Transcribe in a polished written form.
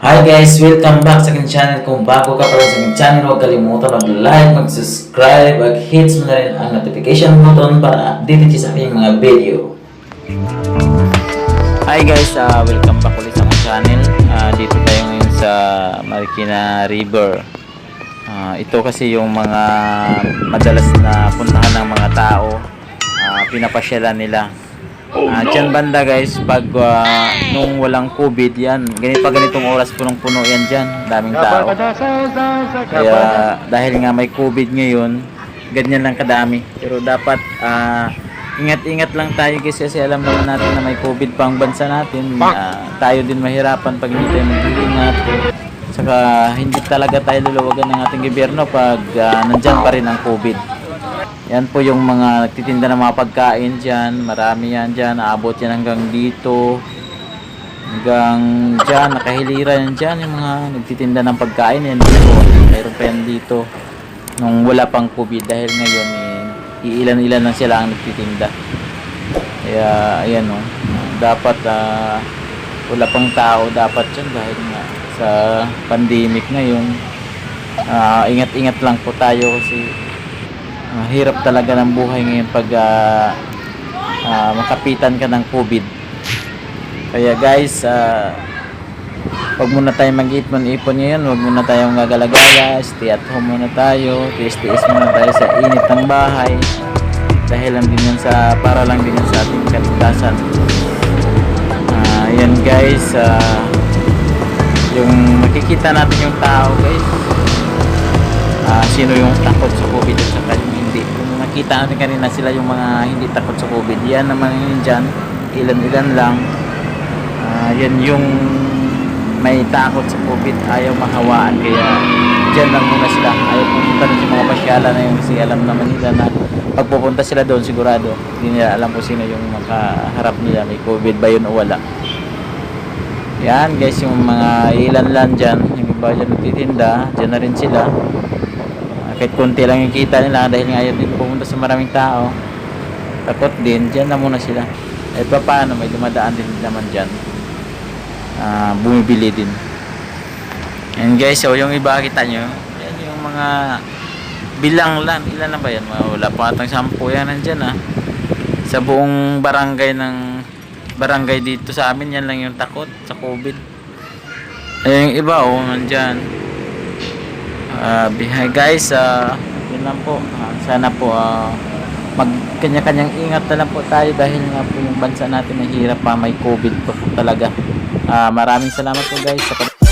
Hi guys! Welcome back sa aking channel. Kung bago ka pa rin sa aking channel, huwag kalimutan mag-like, mag-subscribe, at hits mo na rin ang notification button para updated siya sa aking mga video. Hi guys, welcome back ulit sa aking channel. Dito tayo ngayon sa Marikina River. Ito kasi yung mga madalas na puntahan ng mga tao, pinapasyalan nila. Diyan banda guys, pag nung walang COVID yan, ganitong oras punong-puno yan dyan, daming tao. Kaya dahil nga may COVID ngayon, ganyan lang kadami. Pero dapat ingat-ingat lang tayo guys, kasi alam naman natin na may COVID pang bansa natin. Tayo din mahirapan pag hindi tayo mag-iingat. Saka hindi talaga tayo luluwagan ng ating gobyerno pag nandyan pa rin ang COVID. Yan po yung mga nagtitinda ng mga pagkain dyan. Marami yan dyan. Aabot yan hanggang dito. Hanggang dyan. Nakahilira yan dyan. Yung mga nagtitinda ng pagkain yan dito. Mayroon pa yan dito. Nung wala pang COVID. Dahil ngayon iilan-ilan lang sila ang nagtitinda. Kaya ayan o. Dapat wala pang tao dapat dyan. Dahil nga sa pandemic ngayon. Ingat-ingat lang po tayo kasi hirap talaga ng buhay ngayon pag makapitan ka ng COVID. Kaya guys, wag muna tayong mag-ipon-ipon ngayon, wag muna tayong gagalagaya, stay at home muna tayo, tiis-tiis muna tayo sa init ng bahay. Dahil lang din yan para lang din yan sa ating kaligtasan. Yan guys, yung makikita natin yung tao guys, sino yung takot sa COVID at saka yung hindi. Kung nakita natin kanina sila yung mga hindi takot sa COVID, yan naman yun dyan, ilan-ilan lang. Yan yung may takot sa COVID, ayaw mahawaan, kaya dyan lang muna sila. Ayaw pumunta rin sa mga pasyalan na yun kasi alam naman nila na pag pupunta sila doon sigurado hindi nila alam kung sino yung makaharap nila, may COVID ba yun o wala. Yan guys, yung mga ilan lang dyan, yung iba dyan nagtitinda, dyan na rin sila. Kahit konti lang yung kita nila dahil nga ayaw din pumunta sa maraming tao, takot din, dyan na muna sila. Eh paano, may dumadaan din naman dyan, bumibili din. And guys, so yung iba kita nyo, yan yung mga bilang lang, ilan na ba yan, wala pa atang 10 yan nandyan sa buong barangay dito sa amin, yan lang yung takot sa COVID. Yung iba nandyan. Hi guys, yun lang po. Sana po mag kanya-kanyang ingat na lang po tayo dahil nga po yung bansa natin mahirap pa, may COVID pa po talaga. Maraming salamat po guys sa